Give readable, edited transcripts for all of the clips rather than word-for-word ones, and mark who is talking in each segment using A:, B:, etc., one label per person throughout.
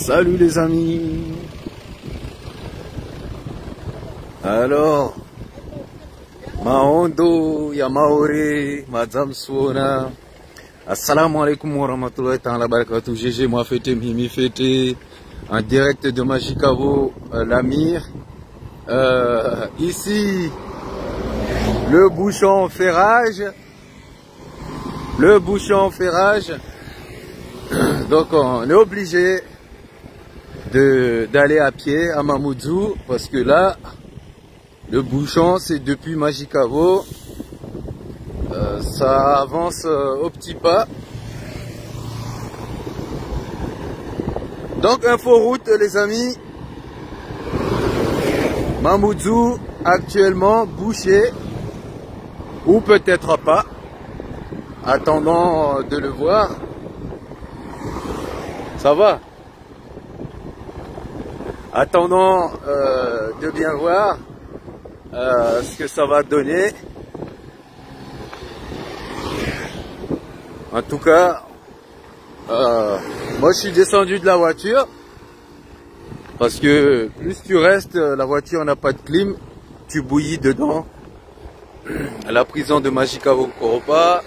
A: Salut les amis. Alors, Maondo, Yamaore, Madame Suona. Assalamu alaikum wa rahmatullahi ta'ala barakatuh. GG, moi fêté, Mimi fêté. En direct de Magicavo, l'Amir. Ici, le bouchon fait rage. Le bouchon fait rage. Donc on est obligé d'aller à pied à Mamoudzou parce que là, le bouchon c'est depuis Magicavo. Ça avance au petit pas. Donc inforoute les amis. Mamoudzou actuellement bouché ou peut-être pas. Attendant de le voir. Ça va. Attendant de bien voir ce que ça va donner. En tout cas, moi je suis descendu de la voiture parce que plus tu restes, la voiture n'a pas de clim, tu bouillis dedans. À la prison de Magicavo Koropa.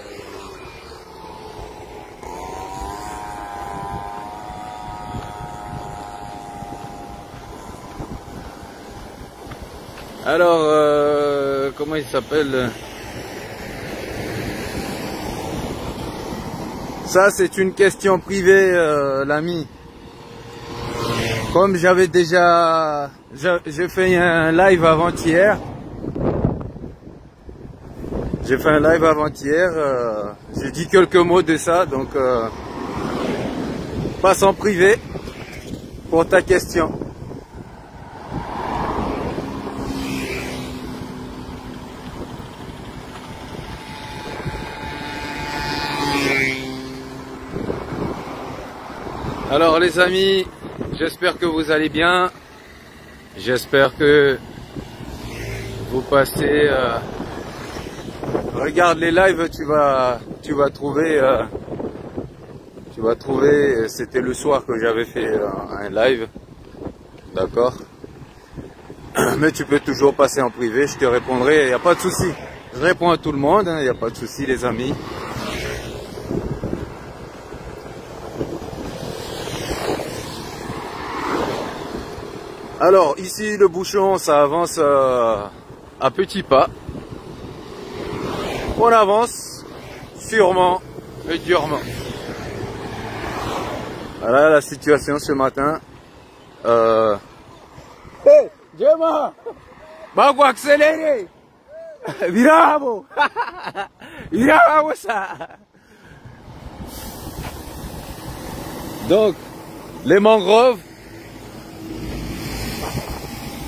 A: Alors, comment il s'appelle? Ça, c'est une question privée, l'ami. Comme j'avais déjà... J'ai fait un live avant-hier. J'ai fait un live avant-hier. J'ai dit quelques mots de ça, donc... passe en privé pour ta question. Alors les amis, j'espère que vous allez bien. J'espère que vous passez... regarde les lives, tu vas trouver... c'était le soir que j'avais fait un live. D'accord. Mais tu peux toujours passer en privé, je te répondrai, il n'y a pas de souci. Je réponds à tout le monde, il n'y a pas de souci les amis. Alors ici le bouchon ça avance à petits pas. On avance sûrement et durement. Voilà la situation ce matin. Hey, Gemma, va accélérer. Viramo, viramo ça. Donc les mangroves.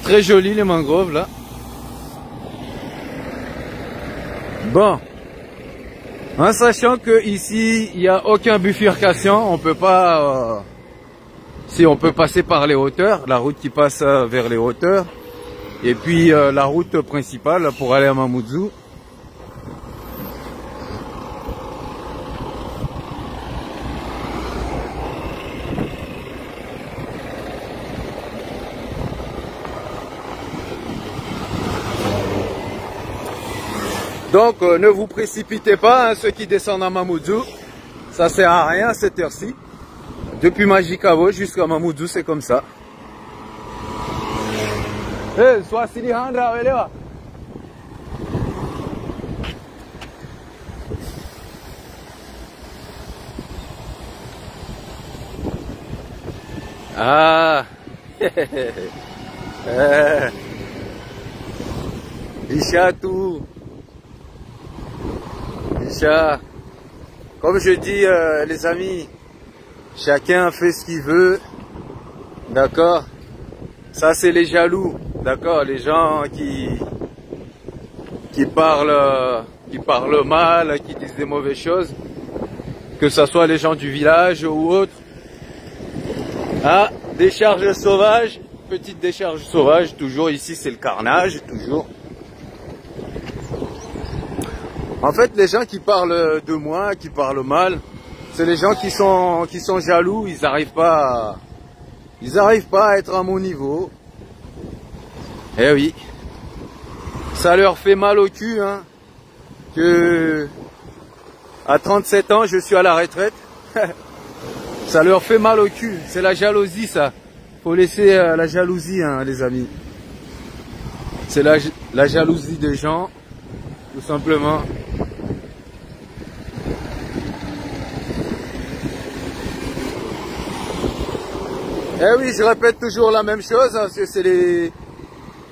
A: Très joli les mangroves là. Bon. En sachant que ici il n'y a aucune bifurcation, on peut pas. Si on peut passer par les hauteurs, la route qui passe vers les hauteurs, et puis la route principale pour aller à Mamoudzou. Donc ne vous précipitez pas, hein, ceux qui descendent à Mamoudzou, ça sert à rien à cette heure-ci. Depuis Magicavo jusqu'à Mamoudzou, c'est comme ça. Hey, ah Ishatou. Isha. Comme je dis les amis, chacun fait ce qu'il veut. D'accord. Ça c'est les jaloux. D'accord. Les gens qui parlent mal, qui disent des mauvaises choses. Que ce soit les gens du village ou autres. Ah, décharge sauvage. Petite décharge sauvage. Toujours ici c'est le carnage. Toujours. En fait, les gens qui parlent de moi, qui parlent mal, c'est les gens qui sont jaloux, ils n'arrivent pas Ils n'arrivent pas à être à mon niveau. Eh oui. Ça leur fait mal au cul, hein. Que à 37 ans, je suis à la retraite. Ça leur fait mal au cul. C'est la jalousie, ça. Faut laisser la jalousie, hein, les amis. C'est la jalousie des gens, tout simplement. Eh oui, je répète toujours la même chose, hein,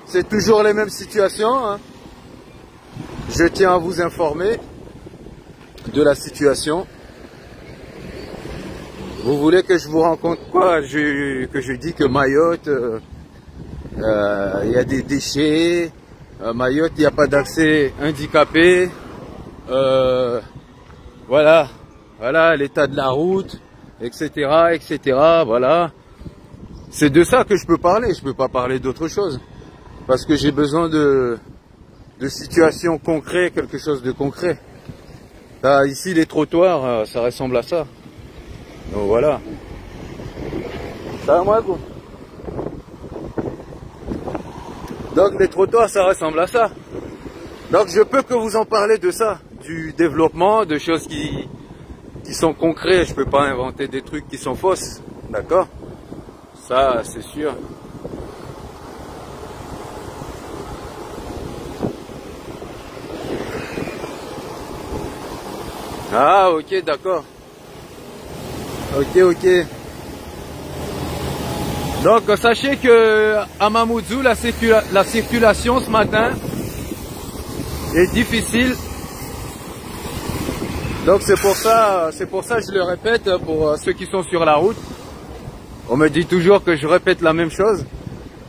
A: c'est toujours les mêmes situations. Hein. Je tiens à vous informer de la situation. Vous voulez que je vous raconte quoi? Que je dis que Mayotte, il y a des déchets, Mayotte, il n'y a pas d'accès handicapé, voilà, l'état de la route, etc., etc., voilà. C'est de ça que je peux parler, je peux pas parler d'autre chose. Parce que j'ai besoin de situations concrètes, quelque chose de concret. Là, ici, les trottoirs, ça ressemble à ça. Donc voilà. Ça, moi, quoi. Donc les trottoirs, ça ressemble à ça. Donc je peux que vous en parler de ça, du développement, de choses qui sont concrètes. Je peux pas inventer des trucs qui sont fausses, d'accord? Ça, c'est sûr. Ah, ok, d'accord. Ok. Donc, sachez que à Mamoudzou, la circulation ce matin est difficile. Donc, c'est pour ça, je le répète pour ceux qui sont sur la route. On me dit toujours que je répète la même chose,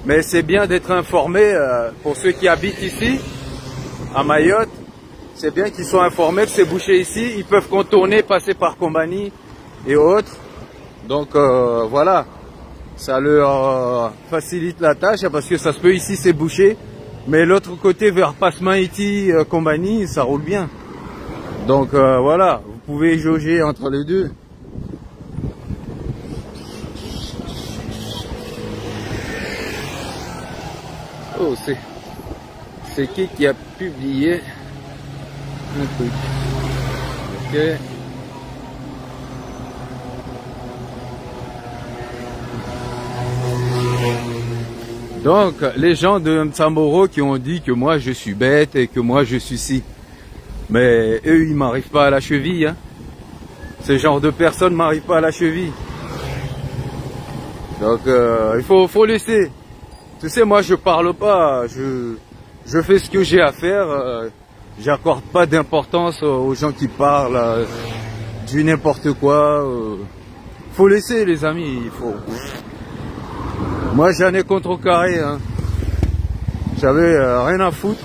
A: mais c'est bien d'être informé pour ceux qui habitent ici, à Mayotte. C'est bien qu'ils soient informés que c'est bouché ici. Ils peuvent contourner, passer par Kombani et autres. Donc voilà, ça leur facilite la tâche parce que ça se peut ici c'est bouché, mais l'autre côté vers Pasmaïti, Kombani, ça roule bien. Donc voilà, vous pouvez jauger entre les deux. Oh, c'est qui a publié un truc. Ok. Donc, les gens de Mtsamboro qui ont dit que moi je suis bête et que moi je suis si. Mais eux, ils m'arrivent pas à la cheville. Hein. Ce genre de personnes m'arrivent pas à la cheville. Donc, il faut laisser. Tu sais, moi je parle pas. Je fais ce que j'ai à faire. J'accorde pas d'importance aux gens qui parlent du n'importe quoi. Faut laisser, les amis. Il faut. Moi, j'en ai contrecarré. Hein. J'avais rien à foutre.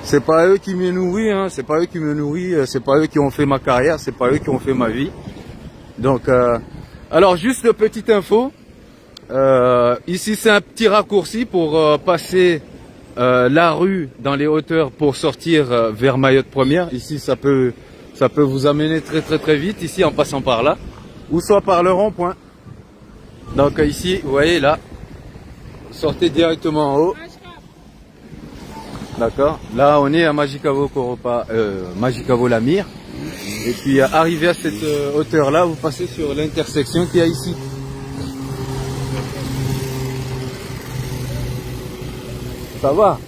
A: C'est pas eux qui me nourrissent. Hein. C'est pas eux qui me nourrissent. C'est pas eux qui ont fait ma carrière. C'est pas eux qui ont fait ma vie. Donc, alors juste une petite info. Ici, c'est un petit raccourci pour passer la rue dans les hauteurs pour sortir vers Mayotte Première. Ici, ça peut vous amener très vite. Ici, en passant par là, ou soit par le rond-point. Donc ici, vous voyez là, sortez directement en haut. D'accord. Là, on est à Majikavo Koropa, Majikavo Lamir. Et puis, arrivé à cette hauteur-là, vous passez sur l'intersection qu'il y a ici. Ça va?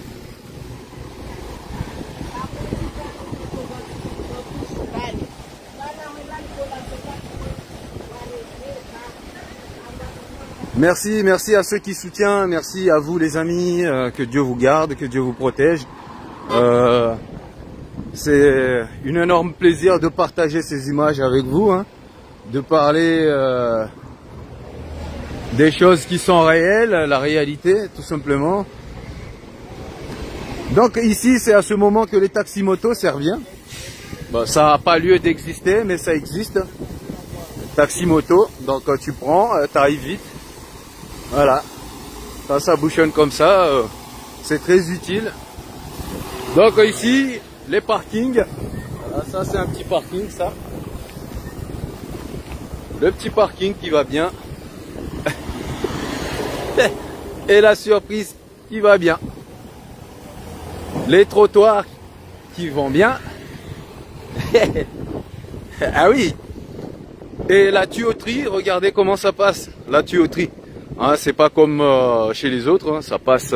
A: Merci à ceux qui soutiennent, merci à vous les amis, que Dieu vous garde, que Dieu vous protège. C'est un énorme plaisir de partager ces images avec vous, hein, de parler des choses qui sont réelles, la réalité tout simplement. Donc ici c'est à ce moment que les taxis-motos servent bien. Bon, ça n'a pas lieu d'exister mais ça existe. Taxi-moto, donc tu prends, tu arrives vite. Voilà, ça bouchonne comme ça, c'est très utile. Donc ici, les parkings, voilà, ça c'est un petit parking ça. Le petit parking qui va bien. Et la surprise qui va bien. Les trottoirs qui vont bien. Ah oui. Et la tuyauterie, regardez comment ça passe. La tuyauterie. Hein, c'est pas comme chez les autres, hein, ça passe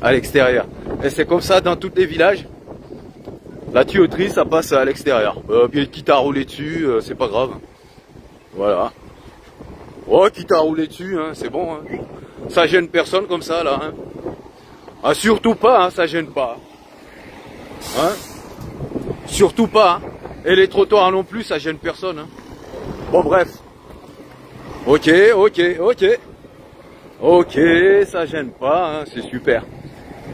A: à l'extérieur. Et c'est comme ça dans tous les villages. La tuyauterie, ça passe à l'extérieur. Puis quitte à rouler dessus, c'est pas grave. Voilà. Oh, quitte à rouler dessus, hein, c'est bon. Hein. Ça gêne personne comme ça, là. Hein. Ah, surtout pas, hein, ça gêne pas. Hein. Surtout pas. Hein. Et les trottoirs non plus, ça gêne personne. Hein. Bon, bref. Ok, ça gêne pas, hein, c'est super.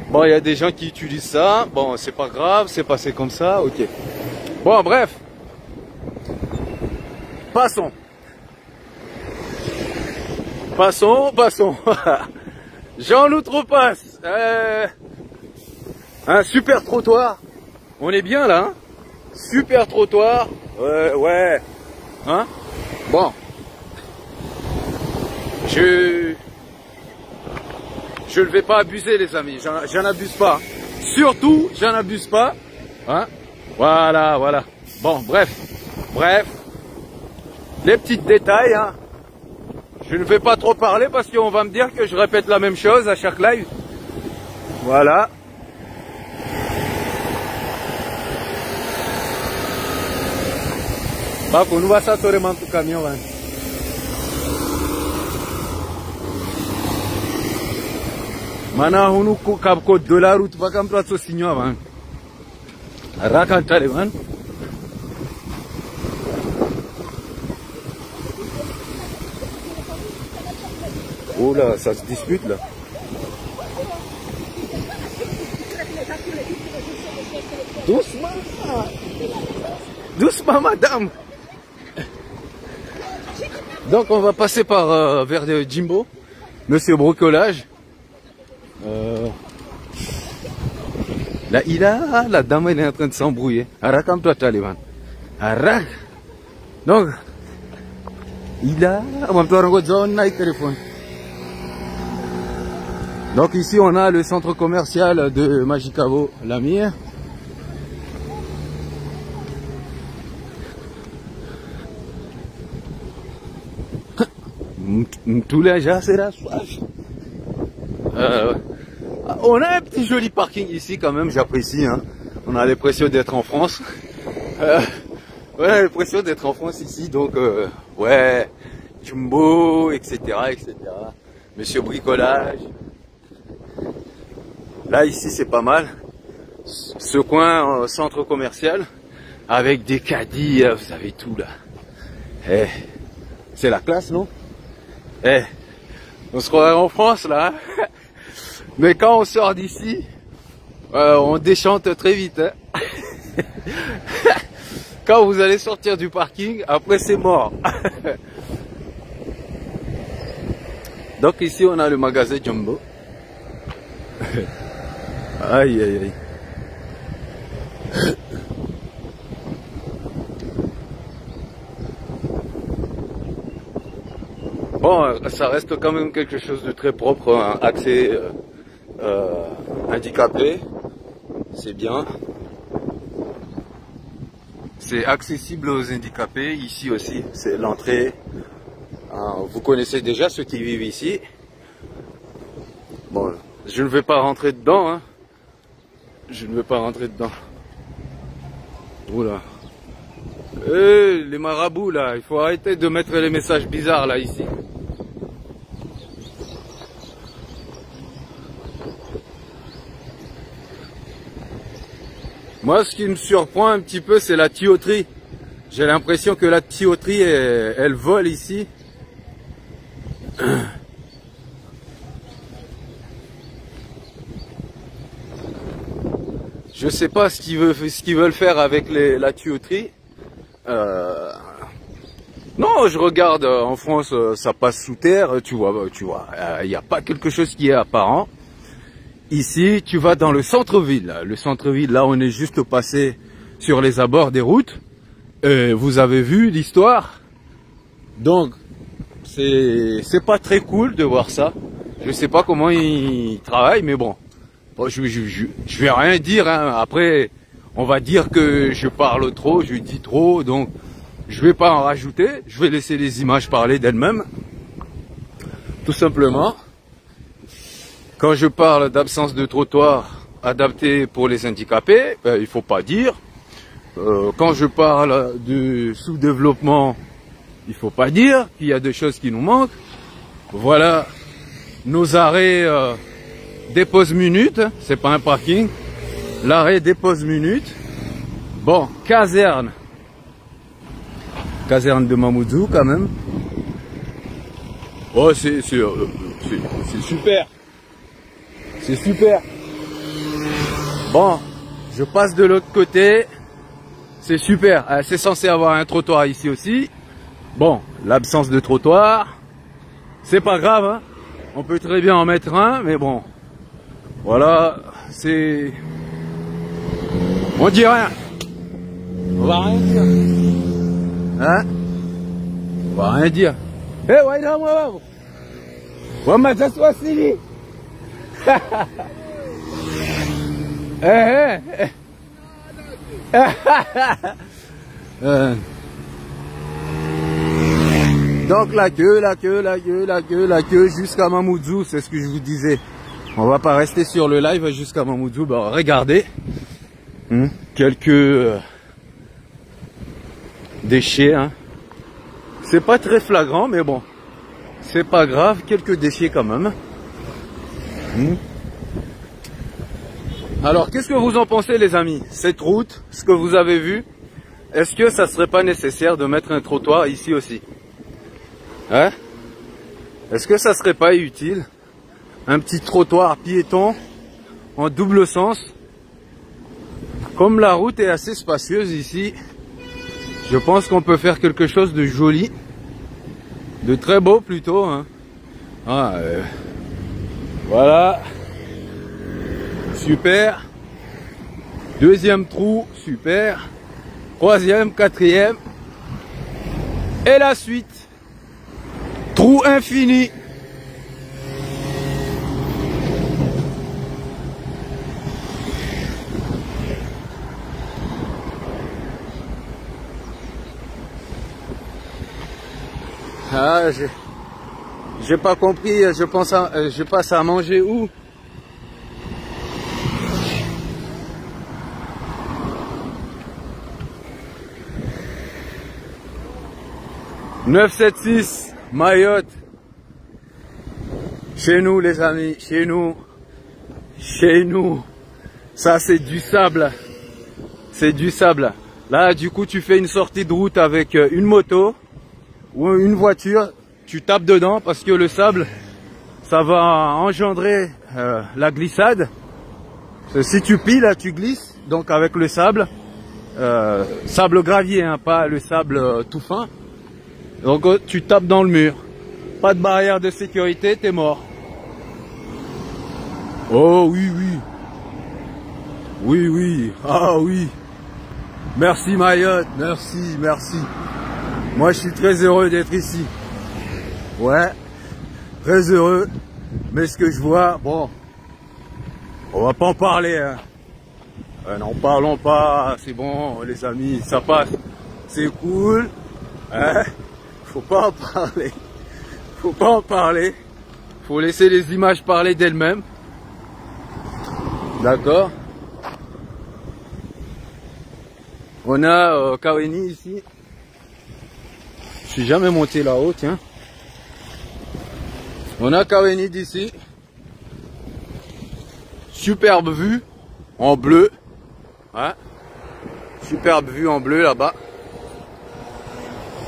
A: Bon, il y a des gens qui utilisent ça. Bon, c'est pas grave, c'est passé comme ça, ok. Bon, bref. Passons. J'en outrepasse. Un super trottoir. On est bien là, hein. Super trottoir. Ouais. Hein. Bon. Je ne vais pas abuser, les amis. J'en abuse pas. Surtout, j'en abuse pas. Hein. Voilà. Bon, bref. Les petits détails, hein. Je ne vais pas trop parler parce qu'on va me dire que je répète la même chose à chaque live. Voilà. Bah, qu'on nous va s'attorer dans le camion, hein. Mana hunu ko dollar ut bakam prato sinyo man. Rakan tale man. Oh là, ça se dispute là. Doucement madame. Donc on va passer par vers Jimbo, Monsieur Bricolage. Là, la dame elle est en train de s'embrouiller. Arrête-toi, Taliban. Arrête. Donc, donc ici on a le centre commercial de Magicavo Lamir. Tous les gens c'est la soif. On a un petit joli parking ici quand même, j'apprécie. Hein. On a l'impression d'être en France. On a l'impression d'être en France ici, donc ouais, Jumbo, etc. Monsieur Bricolage. Là ici c'est pas mal. Ce coin centre commercial avec des caddies, vous avez tout là. C'est la classe, non? On se croirait en France là. Hein. Mais quand on sort d'ici, on déchante très vite. Hein. Quand vous allez sortir du parking, après c'est mort. Donc ici on a le magasin Jumbo. Aïe. Bon, ça reste quand même quelque chose de très propre, hein, accès handicapé, c'est bien. C'est accessible aux handicapés, ici aussi, c'est l'entrée. Vous connaissez déjà ceux qui vivent ici. Bon, je ne vais pas rentrer dedans, hein. Oula. Les marabouts là, il faut arrêter de mettre les messages bizarres là ici. Moi, ce qui me surprend un petit peu, c'est la tuyauterie. J'ai l'impression que la tuyauterie, elle vole ici. Je sais pas ce qu'ils veulent faire avec la tuyauterie. Non, je regarde en France, ça passe sous terre, tu vois, il n'y a pas quelque chose qui est apparent. Ici, tu vas dans le centre-ville. Le centre-ville, là, on est juste passé sur les abords des routes. Et vous avez vu l'histoire. Donc, c'est pas très cool de voir ça. Je sais pas comment ils travaillent, mais bon. Bon, je vais rien dire, hein. Après, on va dire que je parle trop, je dis trop, donc je vais pas en rajouter. Je vais laisser les images parler d'elles-mêmes. Tout simplement. Quand je parle d'absence de trottoir adapté pour les handicapés, ben, il faut pas dire. Quand je parle de sous-développement, il faut pas dire qu'il y a des choses qui nous manquent. Voilà nos arrêts des pauses minutes, c'est pas un parking. L'arrêt des pauses minutes. Bon, caserne de Mamoudzou quand même. Oh, c'est super. C'est super. Bon, je passe de l'autre côté. C'est super. C'est censé avoir un trottoir ici aussi. Bon, l'absence de trottoir, c'est pas grave, hein. On peut très bien en mettre un, mais bon. Voilà, c'est... On dit rien. On va rien dire. Hein? On va rien dire. Eh, ouais, non, moi, ouais, mais ça soit silly. Donc la queue jusqu'à Mamoudzou, c'est ce que je vous disais. On va pas rester sur le live jusqu'à Mamoudzou. Bah, regardez, quelques déchets. Hein. C'est pas très flagrant, mais bon, c'est pas grave. Quelques déchets quand même. Alors, qu'est-ce que vous en pensez, les amis? Cette route, ce que vous avez vu, est-ce que ça serait pas nécessaire de mettre un trottoir ici aussi? Hein? Est-ce que ça serait pas utile? Un petit trottoir piéton en double sens. Comme la route est assez spacieuse ici, je pense qu'on peut faire quelque chose de joli, de très beau plutôt. Hein. Voilà. Super. Deuxième trou, super. Troisième, quatrième. Et la suite. Trou infini. Ah, j'ai pas compris, je passe à manger où? « 976 Mayotte. Chez nous, les amis, chez nous. Ça, c'est du sable. C'est du sable. Là, du coup, tu fais une sortie de route avec une moto ou une voiture. Tu tapes dedans parce que le sable, ça va engendrer la glissade. Si tu piles, là, tu glisses. Donc, avec le sable, sable gravier, hein, pas le sable tout fin. Donc tu tapes dans le mur. Pas de barrière de sécurité, t'es mort. Oh oui, oui. Oui, oui. Ah oui. Merci Mayotte. Merci, merci. Moi je suis très heureux d'être ici. Ouais. Très heureux. Mais ce que je vois, bon. On va pas en parler. Hein. Non, parlons pas. C'est bon, les amis. Ça passe. C'est cool. Hein? Faut pas en parler. Faut pas en parler. Faut laisser les images parler d'elles-mêmes. D'accord. On a Kaweni ici. Je suis jamais monté là-haut, tiens. On a Kaweni d'ici. Superbe vue en bleu. Hein? Superbe vue en bleu là-bas.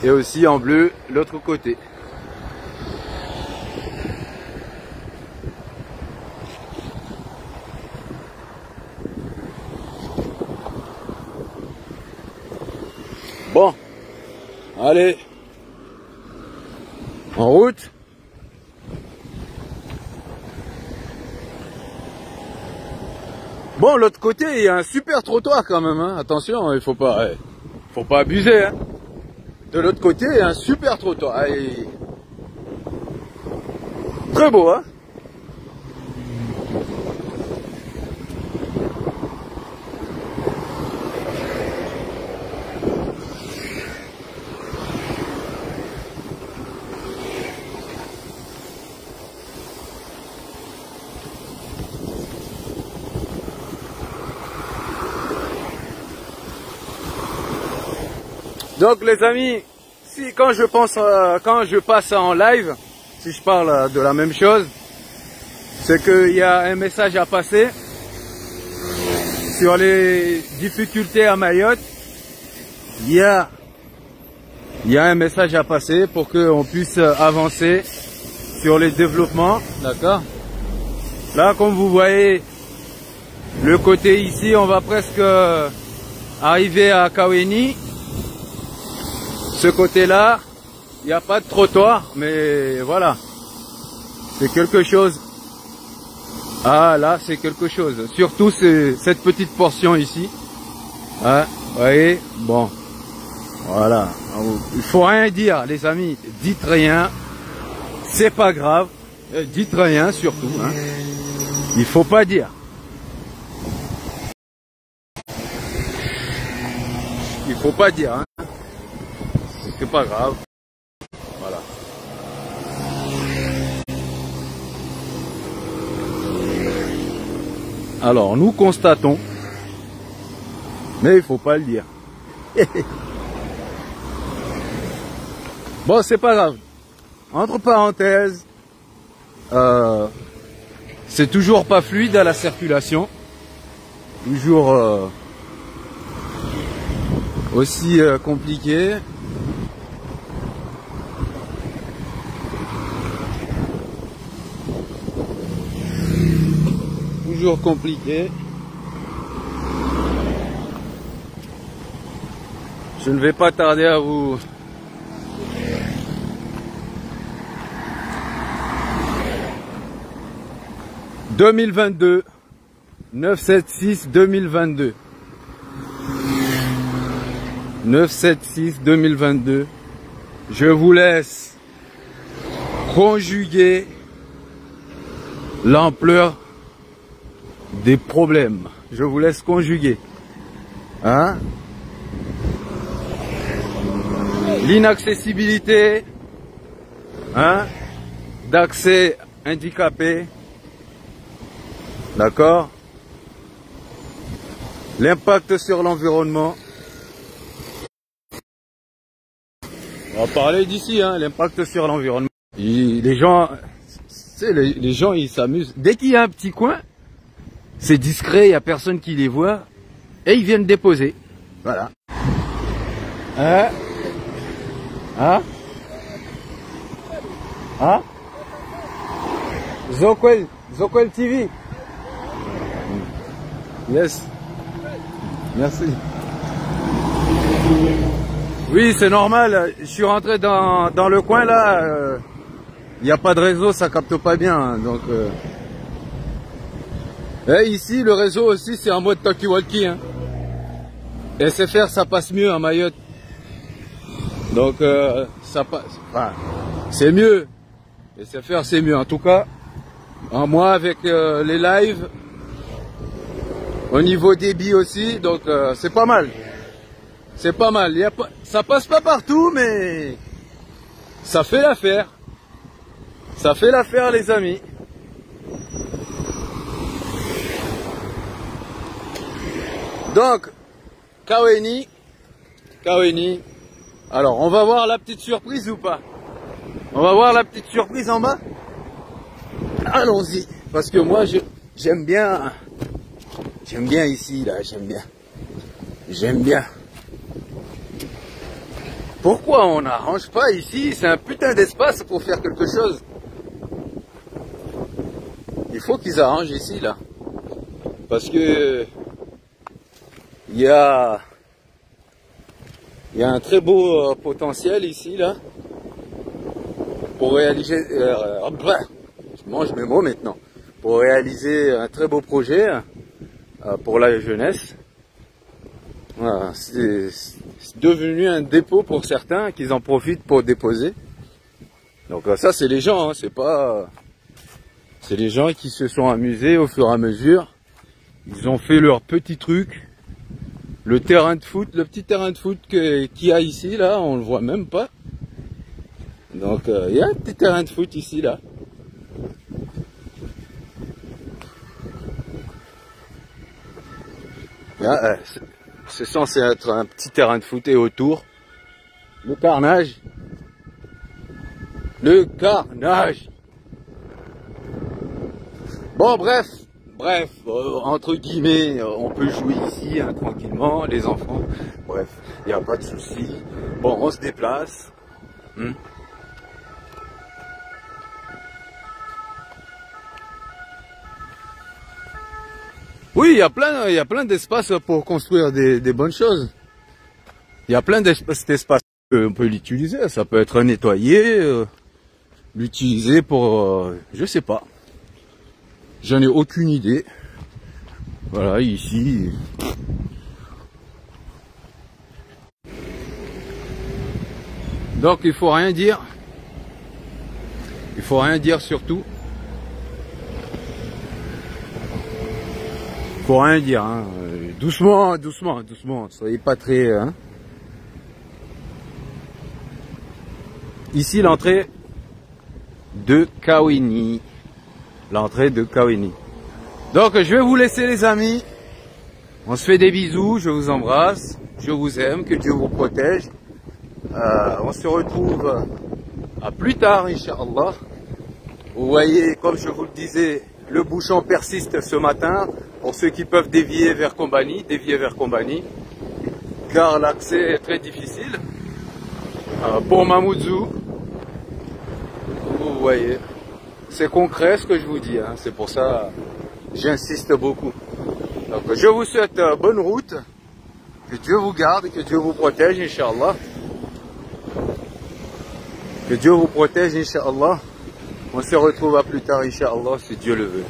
A: Et aussi en bleu l'autre côté. Bon, allez, en route. Bon, l'autre côté, il y a un super trottoir quand même. Hein. Attention, il faut pas abuser. Hein. De l'autre côté, il y a un super trottoir. Et... très beau, hein. Donc les amis, si quand je passe en live, si je parle de la même chose, c'est qu'il y a un message à passer sur les difficultés à Mayotte. Il y a un message à passer pour qu'on puisse avancer sur les développements, d'accord? Là, comme vous voyez, le côté ici, on va presque arriver à Kaweni. Ce côté-là, il n'y a pas de trottoir, mais voilà, c'est quelque chose. Ah, là, c'est quelque chose. Surtout cette petite portion ici. Hein, vous voyez, bon, voilà. Il faut rien dire, les amis. Dites rien. C'est pas grave. Dites rien, surtout. Hein. Il faut pas dire. Il faut pas dire. Hein. C'est pas grave. Voilà. Alors, nous constatons, mais il faut pas le dire. Bon, c'est pas grave. Entre parenthèses, c'est toujours pas fluide à la circulation. Toujours aussi compliqué. Toujours compliqué. Je ne vais pas tarder à vous... « 2022 976 2022 976 2022 » Je vous laisse conjuguer l'ampleur des problèmes. Je vous laisse conjuguer. Hein? L'inaccessibilité, hein, d'accès handicapé. D'accord? L'impact sur l'environnement. On va parler d'ici, hein, l'impact sur l'environnement. Les gens, les gens, ils s'amusent. Dès qu'il y a un petit coin, c'est discret, il n'y a personne qui les voit, et ils viennent déposer. Voilà. Hein? Hein? Hein? Zokwel TV. Yes. Merci. Oui, c'est normal. Je suis rentré dans le coin là. Il n'y a pas de réseau, ça capte pas bien. Hein, donc. Et ici, le réseau aussi, c'est en mode talkie-walkie. Hein. SFR, ça passe mieux à Mayotte. Donc, ça passe. Enfin, c'est mieux. SFR, c'est mieux. En tout cas, moi, avec les lives, au niveau débit aussi, donc c'est pas mal. C'est pas mal. Ça passe pas partout, mais ça fait l'affaire. Ça fait l'affaire, les amis. Donc, Kaweni. Alors, on va voir la petite surprise ou pas? On va voir la petite surprise en bas? Allons-y. Parce que moi, j'aime bien ici, là, j'aime bien. Pourquoi on n'arrange pas ici? C'est un putain d'espace pour faire quelque chose. Il faut qu'ils arrangent ici, là. Parce que il y a un très beau potentiel ici, là, pour réaliser... je mange mes mots maintenant. Pour réaliser un très beau projet pour la jeunesse. Voilà, c'est devenu un dépôt pour certains qu'ils en profitent pour déposer. Donc ça, c'est les gens, hein, c'est pas... C'est les gens qui se sont amusés au fur et à mesure. Ils ont fait leur petit truc. Le terrain de foot, le petit terrain de foot qu'il y a ici, là, on le voit même pas. Donc il y a un petit terrain de foot ici, là. C'est censé être un petit terrain de foot et autour, Le carnage. Le carnage. Bon, bref, entre guillemets, on peut jouer ici hein, tranquillement, les enfants. Bref, il n'y a pas de souci. Bon, on se déplace. Oui, il y a plein d'espace pour construire des bonnes choses. Il y a plein d'espace qu'on peut l'utiliser. Ça peut être nettoyé, l'utiliser pour, je sais pas. J'en ai aucune idée. Voilà, ici. Donc il faut rien dire. Il faut rien dire surtout. Il faut rien dire. Hein. Doucement, doucement, doucement. Soyez pas très. Hein. Ici l'entrée de Kawini. L'entrée de Kawini. Donc je vais vous laisser les amis. On se fait des bisous. Je vous embrasse. Je vous aime. Que Dieu vous protège. On se retrouve à plus tard, Inch'Allah. Vous voyez, comme je vous le disais, le bouchon persiste ce matin pour ceux qui peuvent dévier vers Kombani, car l'accès est très difficile. Pour Mamoudzou, vous voyez, c'est concret ce que je vous dis, hein, c'est pour ça que j'insiste beaucoup. Donc je vous souhaite bonne route, que Dieu vous garde, que Dieu vous protège, Inch'Allah. Que Dieu vous protège, Inch'Allah. On se retrouve à plus tard, Inch'Allah, si Dieu le veut.